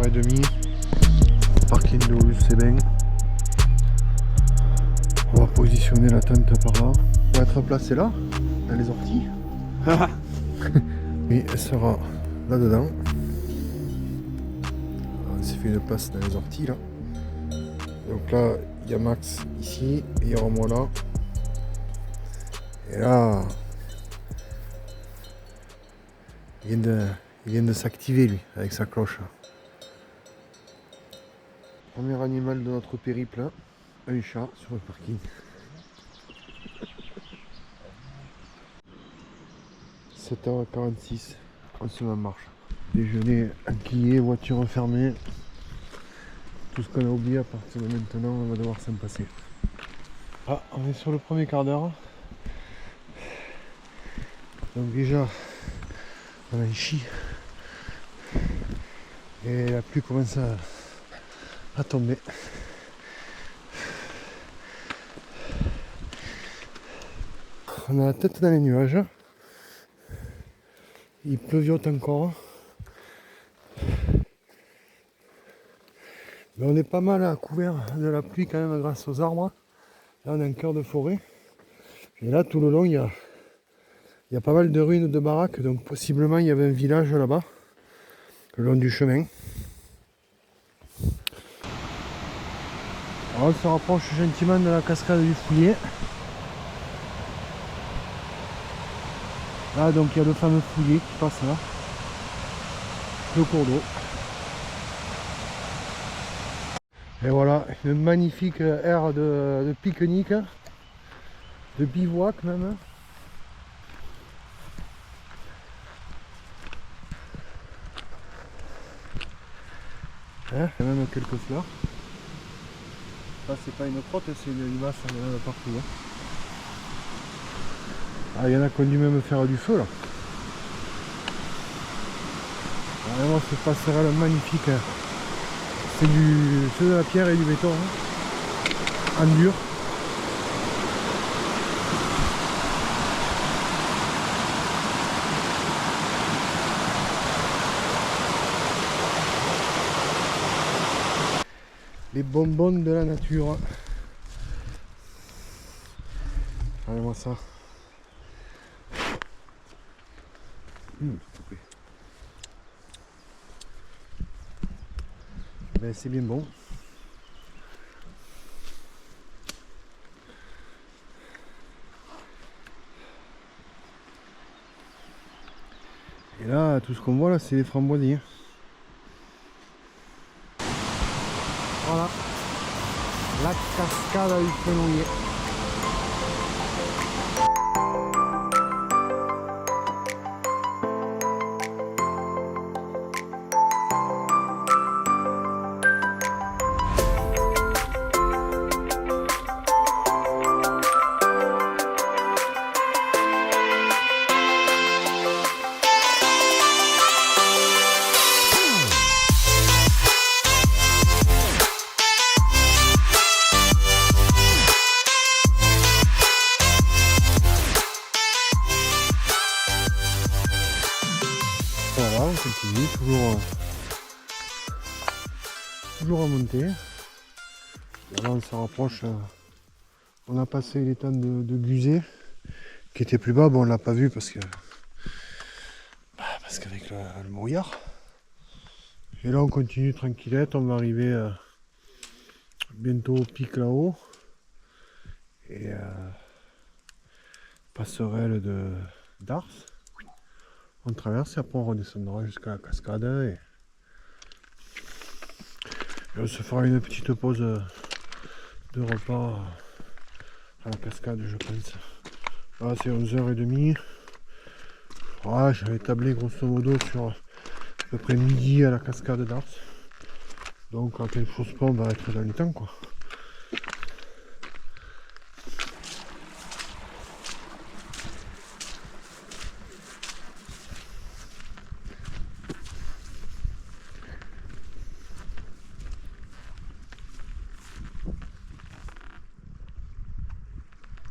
11h30. Parking de Rue-Sébin. On va positionner la tente par là. On va être placé là, dans les orties. Et elle sera là-dedans. On s'est fait une place dans les orties là. Donc là, il y a Max ici et il y aura moi là. Et là, il vient de s'activer lui, avec sa cloche. Premier animal de notre périple, un chat sur le parking. 7h46, on se met en marche. Déjeuner inquiet, voiture fermée. Tout ce qu'on a oublié à partir de maintenant, on va devoir s'en passer. Ah, on est sur le premier quart d'heure. Donc déjà, on a un chie. Et la pluie commence à tomber. On a la tête dans les nuages. Il pleuviote encore. Mais on est pas mal à couvert de la pluie quand même grâce aux arbres. Là on est en cœur de forêt. Et là tout le long il y a pas mal de ruines de baraques. Donc possiblement il y avait un village là-bas. Le long du chemin. Alors on se rapproche gentiment de la cascade du Fouillet. Là donc il y a le fameux Fouillet qui passe là. Le cours d'eau. Et voilà, une magnifique aire de pique-nique, de bivouac même. Hein, il y a même quelques fleurs. Ça c'est pas une crotte, c'est une limace, il y en a partout. Hein. Ah, il y en a qui ont dû même faire du feu là. Vraiment ce passerelle magnifique. C'est de la pierre et du béton. Hein. En dur. Les bonbons de la nature. Regardez-moi ça. Ben, c'est bien bon. Et là, tout ce qu'on voit là, c'est les framboisiers. Voilà, la cascade du Fenouillet. Voilà, on continue, toujours à monter. Et là on se rapproche, on a passé l'étang de Guzet, qui était plus bas, bon on l'a pas vu parce qu'avec le brouillard. Et là on continue tranquillette, on va arriver bientôt au pic là-haut. Et passerelle d'Ars. On traverse et après on redescendra jusqu'à la cascade et on se fera une petite pause de repas à la cascade je pense. Là c'est 11h30. Voilà, j'avais tablé grosso modo sur à peu près midi à la cascade d'Ars. Donc à quelque chose pas on va être dans le temps quoi.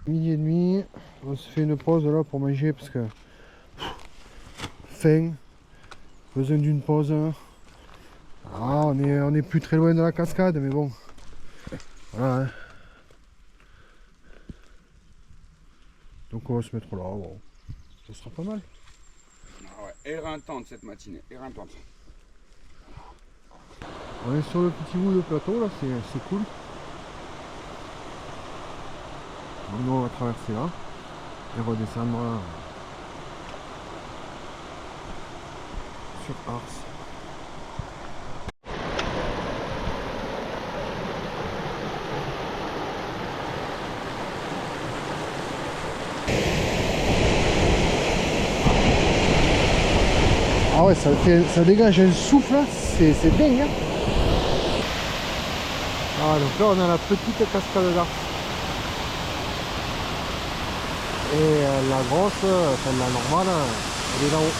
Midi et demi, on se fait une pause là pour manger parce que faim, besoin d'une pause. Ah, on est plus très loin de la cascade, mais bon. Voilà. Hein. Donc on va se mettre là. Bon. Ça sera pas mal. Ah ouais, éreintante cette matinée, éreintante. On est sur le petit bout de plateau là, c'est cool. Donc nous on va traverser là et redescendre là, sur Ars. Ah ouais, ça dégage un souffle là, c'est dingue hein. Ah donc là on a la petite cascade d'Ars. Et la grosse, enfin la normale, elle est là-haut.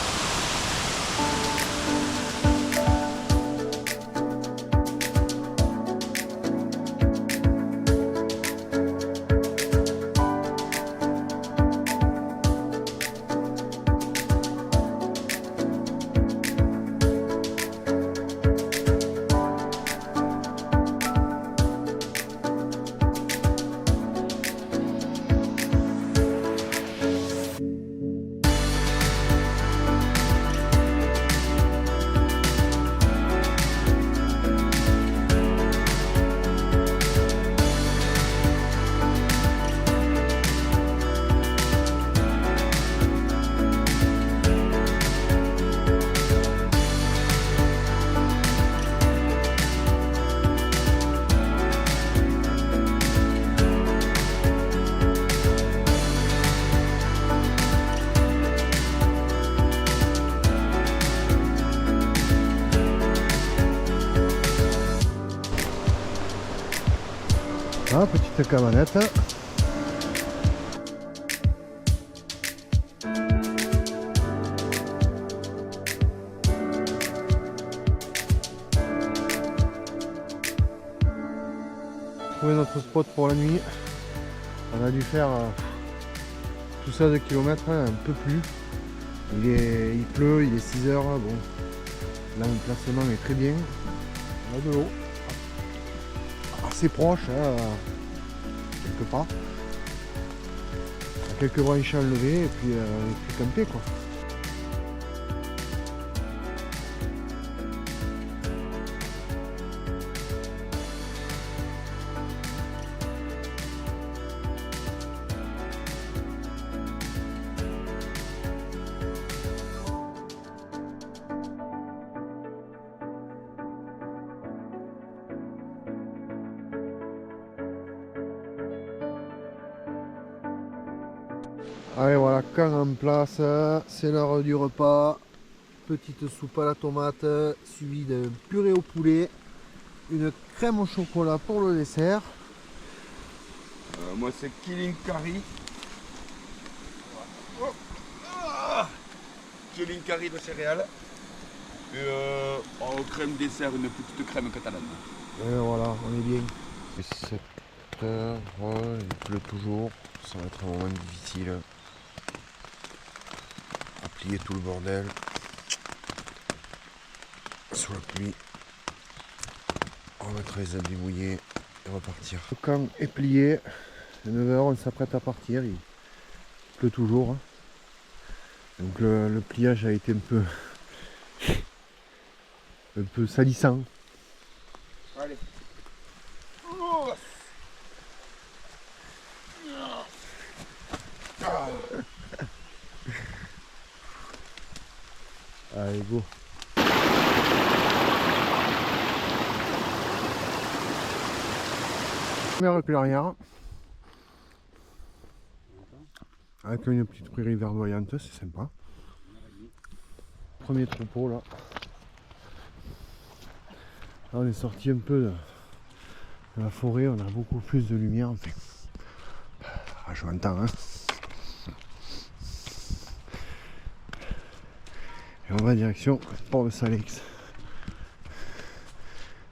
Ah, petite cabanette. Trouver notre spot pour la nuit. On a dû faire tout ça de kilomètres, un peu plus. Il pleut, il est 6 heures. Bon, là l'emplacement est très bien. On a de l'eau. Assez proche, hein, quelque part. Quelques branches à lever et puis camper quoi. Allez voilà, camp en place, c'est l'heure du repas. Petite soupe à la tomate, suivie d'un purée au poulet, une crème au chocolat pour le dessert. Moi c'est Killing Curry. Killing Curry de céréales. Et en crème dessert, une petite crème catalane. Et voilà, on est bien. 7 heures, ouais, il pleut toujours, ça va être un moment difficile. À plier tout le bordel. Sous la pluie. On va mettre les habits mouillés et repartir. Le camp est plié, 9 h on s'apprête à partir, il pleut toujours. Hein. Donc le pliage a été un peu salissant. Allez. Allez go. Mer clairière. Avec une petite prairie verdoyante, c'est sympa. Premier troupeau là. Là on est sorti un peu de la forêt, on a beaucoup plus de lumière. Enfin, ah, je m'entends hein. Et on va direction Port de Salex.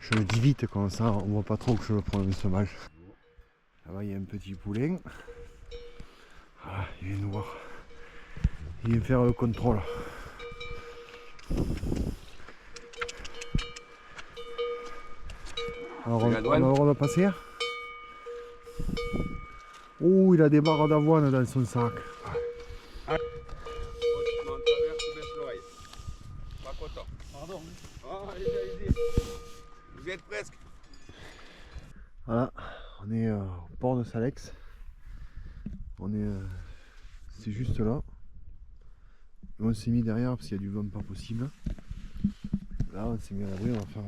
Je le dis vite comme ça, on voit pas trop que je le prononce mal. Là-bas il y a un petit poulain. Voilà, il vient nous voir. Il vient faire le contrôle. Alors C'est la on a douane. le droit de passer. Oh, il a des barres d'avoine dans son sac. On traverse, tu baisses l'oreille. Pas content. Pardon. Oh, allez. Vous y êtes presque. Voilà, on est au port de Salex. On est, c'est juste là. On s'est mis derrière parce qu'il y a du vent pas possible. Là, on s'est mis à l'abri. On va faire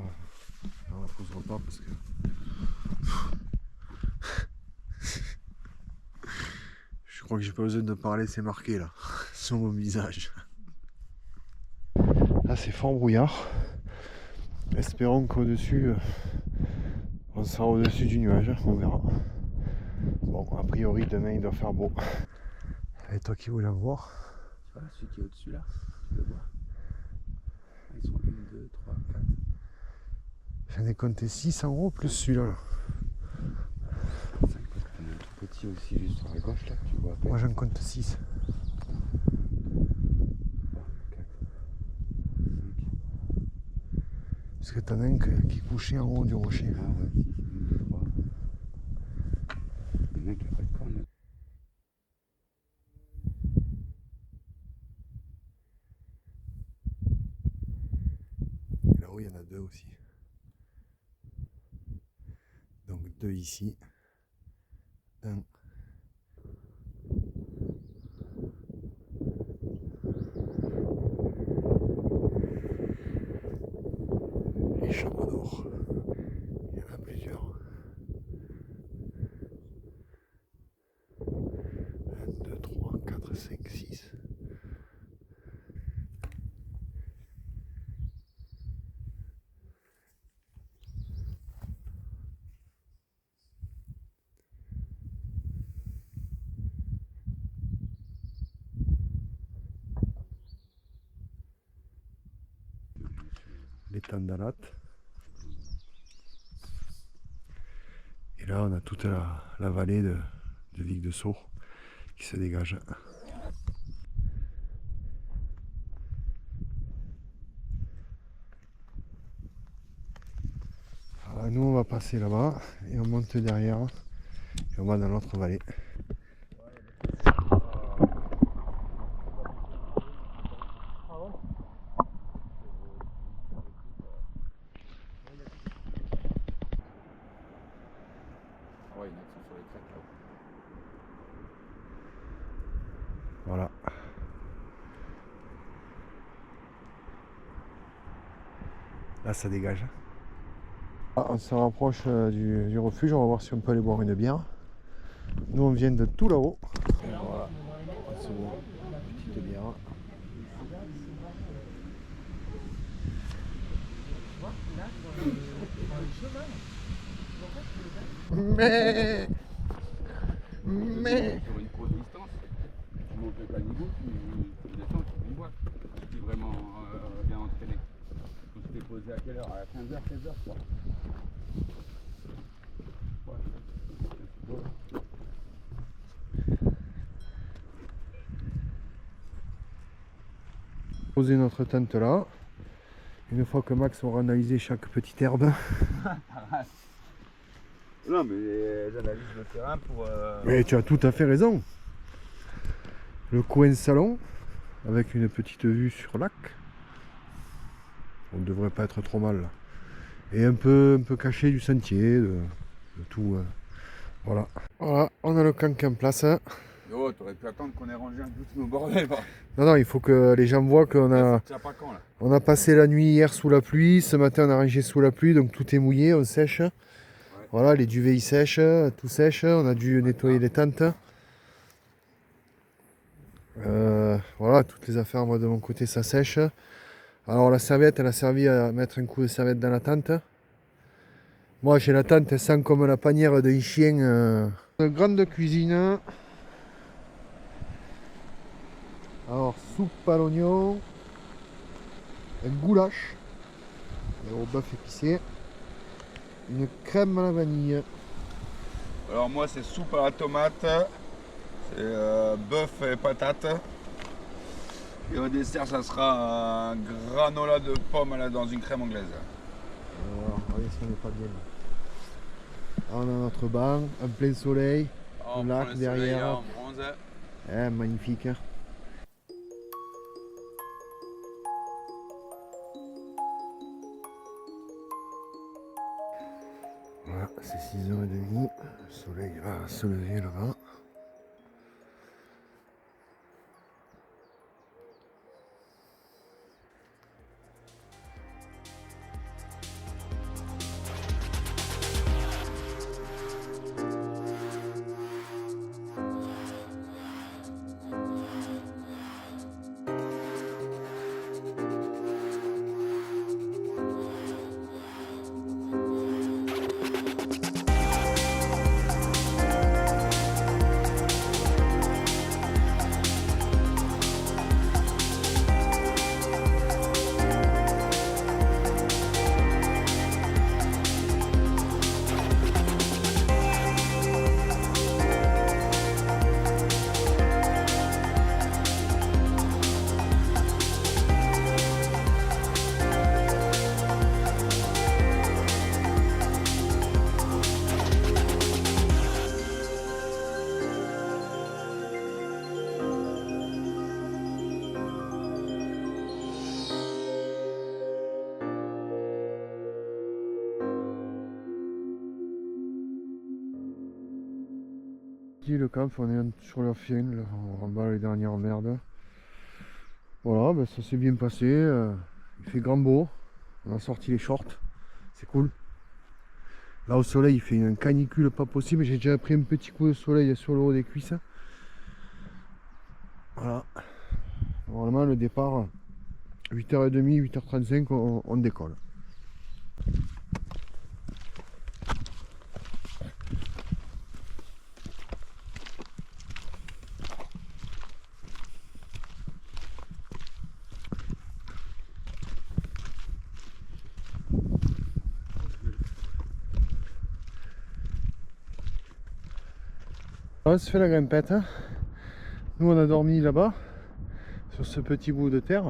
la pause repas parce que je crois que j'ai pas besoin de parler, c'est marqué là sur mon visage. Là, c'est fort brouillard. Espérons qu'au-dessus, on sera au-dessus du nuage. On verra. Bon, a priori, demain il doit faire beau. Et toi qui voulais en voir? Voilà, celui qui est au-dessus là, tu le vois. Ils sont 1, 2, 3, 4. J'en ai compté 6 en haut plus celui-là. Là. 5 parce que t'en as un tout petit aussi juste sur la gauche là, tu vois à peine. Moi j'en compte 6. 3, 4, 5. Parce que t'en as un qui est couché en haut du rocher. Ah ouais, 6, 1, 2, 3. Le mec il a pas de corne. Là-haut il y en a 2 aussi. Donc 2 ici. 1. Les chambres d'or. Il y en a plusieurs. 1, 2, 3, 4, 5, 6. Les Tandalat. Et là on a toute la vallée de Vic de Sceaux qui se dégage. Alors, nous on va passer là-bas et on monte derrière et on va dans l'autre vallée. Ouais, il y en a qui sont sur les crêtes là. Voilà. Là ça dégage. Ah, on se rapproche du refuge, on va voir si on peut aller boire une bière. Nous on vient de tout là-haut. Voilà, on se boit une petite bière. Mais Sur une courte distance, tu montes le caniveau, tu descends, tu bois. Tu es vraiment bien entraîné. Donc tu t'es posé à quelle heure? À 15h, 16h quoi. Ouais. poser notre tente là. Une fois que Max aura analysé chaque petite herbe. Non mais j'analyse le terrain pour... Mais tu as tout à fait raison. Le coin salon avec une petite vue sur le lac. On ne devrait pas être trop mal là. Et un peu caché du sentier, de tout. Voilà. Voilà, on a le camp en place. Oh, t'aurais pu attendre qu'on ait rangé un peu tous nos bordels. Non, il faut que les gens voient qu'on a, Ça pas quand là? on a passé la nuit hier sous la pluie. Ce matin, on a rangé sous la pluie, donc tout est mouillé, on sèche. Ouais. Voilà, les duvets ils sèchent, tout sèche. On a dû nettoyer les tentes. Voilà, toutes les affaires, moi de mon côté, ça sèche. Alors la serviette, elle a servi à mettre un coup de serviette dans la tente. Moi, j'ai la tente, elle sent comme la panière d'un chien. Une grande cuisine. Alors, soupe à l'oignon, un goulash, au bœuf épicé, une crème à la vanille. Alors moi c'est soupe à la tomate, c'est bœuf et patates. Et au dessert ça sera un granola de pommes dans une crème anglaise. Alors, regardez si on n'est pas bien. On a notre banc, un plein soleil, Oh, le lac derrière. en bronze. Magnifique. Hein. Voilà, c'est 6h30. Le soleil va se lever là-bas. Le camp, on est sur la fin, là, en bas les dernières merdes. Voilà, ben, ça s'est bien passé. Il fait grand beau. On a sorti les shorts. C'est cool. Là au soleil, il fait une canicule pas possible. J'ai déjà pris un petit coup de soleil sur le haut des cuisses. Voilà. Normalement, le départ, 8h30, 8h35, on décolle. On se fait la grimpette. Nous on a dormi là-bas, sur ce petit bout de terre.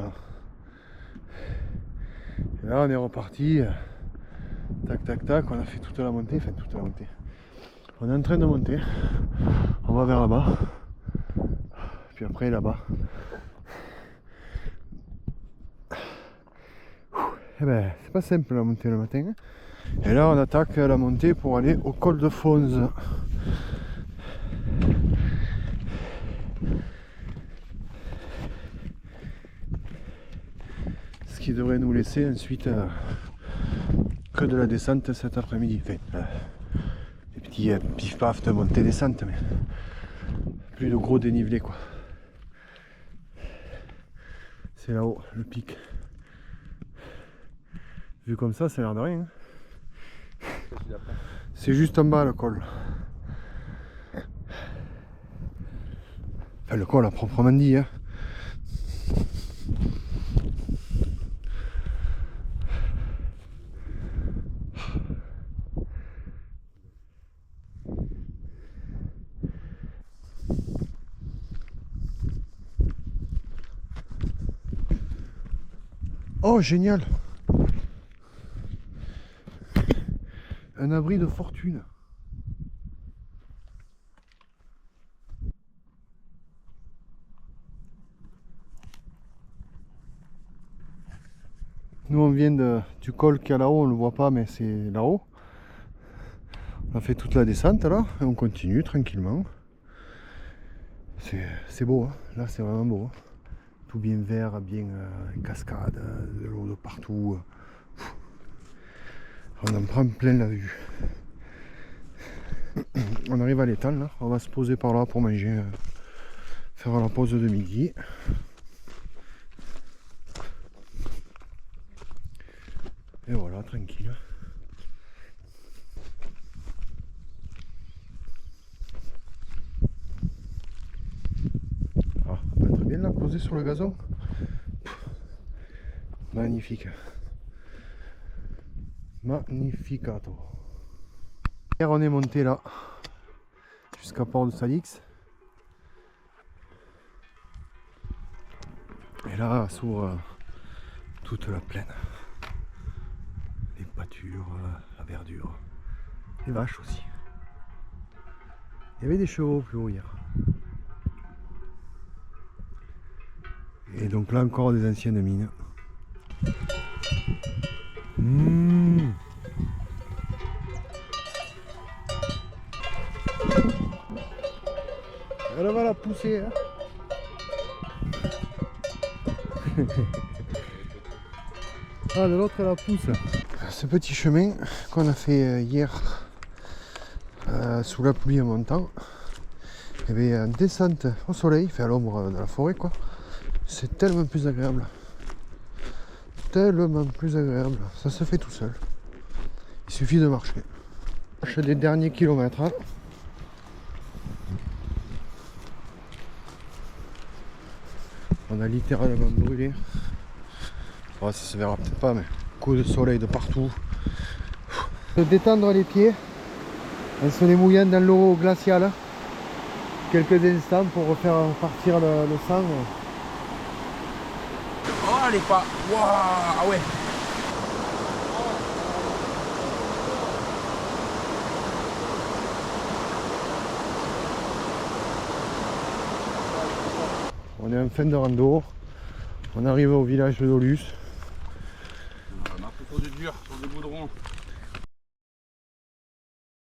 Et là on est reparti. Tac tac tac, on a fait toute la montée, enfin toute la montée. On est en train de monter. On va vers là-bas. Puis après là-bas. Et ben c'est pas simple la montée le matin. Et là on attaque la montée pour aller au col de Fonz. Ce qui devrait nous laisser ensuite que de la descente cet après-midi. Enfin, des petits pif-paf de montée-descente, mais plus de gros dénivelé quoi. C'est là-haut le pic. Vu comme ça, ça a l'air de rien. Hein. C'est juste en bas le col. Enfin, le col à proprement dit. Hein. Oh, génial! Un abri de fortune. Nous on vient du col qui est là-haut, on le voit pas mais c'est là-haut. On a fait toute la descente là et on continue tranquillement. C'est beau, hein. Là c'est vraiment beau. Hein. Tout bien vert, bien cascade, de l'eau de partout. On en prend plein la vue. On arrive à l'étang là, on va se poser par là pour manger, faire la pause de midi. Et voilà, tranquille. Ah, ça peut être bien là, posé sur le gazon. Magnifique. Magnificato. Hier on est monté là, jusqu'à Port de Salix. Et là s'ouvre toute la plaine. Les pâtures, la verdure. Les vaches aussi. Il y avait des chevaux plus haut hier. Et donc là encore des anciennes mines. Elle va la pousser. Hein. Ah, de l'autre elle la pousse. Ce petit chemin qu'on a fait hier sous la pluie en montant, il y avait une descente au soleil, fait à l'ombre de la forêt quoi. C'est tellement plus agréable. Tellement plus agréable. Ça se fait tout seul. Il suffit de marcher. Je des derniers kilomètres. Hein. On a littéralement brûlé. Oh, ça se verra peut-être pas, mais coup de soleil de partout. De détendre les pieds en se les mouillant dans l'eau glaciale quelques instants pour refaire partir le sang. Oh, elle est pas. Waouh, ah ouais. On est en fin de rando. On arrive au village de Dolus. On va marcher sur du dur, sur du goudron.